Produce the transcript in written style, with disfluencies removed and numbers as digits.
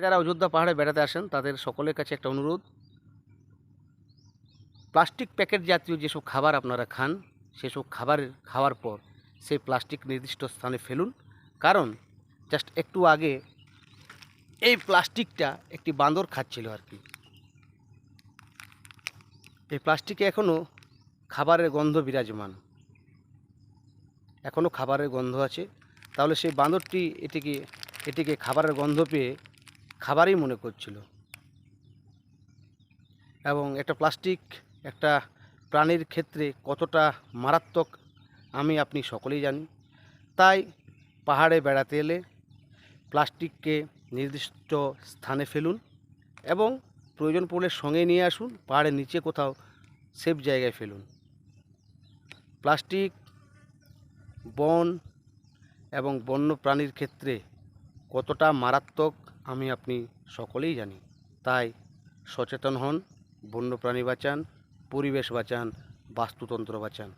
যারা অযোধ্যা পাহাড়ে বেড়াতে আসেন তাদের সকলের কাছে একটা অনুরোধ, প্লাস্টিক প্যাকেট জাতীয় যেসব খাবার আপনারা খান সেসব খাওয়ার পর সেই প্লাস্টিক নির্দিষ্ট স্থানে ফেলুন। কারণ জাস্ট একটু আগে এই প্লাস্টিকটা একটি বাঁদর খাচ্ছিল আর কি। এই প্লাস্টিকে এখনও খাবারের গন্ধ বিরাজমান, এখনও খাবারের গন্ধ আছে। তাহলে সেই বাঁদরটি এটিকে খাবারের গন্ধ পেয়ে খাবারই মনে করছিল। এবং একটা প্লাস্টিক একটা প্রাণীর ক্ষেত্রে কতটা মারাত্মক আমি আপনি সকলেই জানি। তাই পাহাড়ে বেড়াতে এলে প্লাস্টিককে নির্দিষ্ট স্থানে ফেলুন এবং প্রয়োজন পড়লে সঙ্গে নিয়ে আসুন, পাহাড়ের নিচে কোথাও সেফ জায়গায় ফেলুন। প্লাস্টিক বন এবং বন্য প্রাণীর ক্ষেত্রে কতটা মারাত্মক আমি আপনি সকলেই জানি। তাই সচেতন হন, বন্যপ্রাণী বাঁচান, পরিবেশ বাঁচান, বাস্তুতন্ত্র বাঁচান।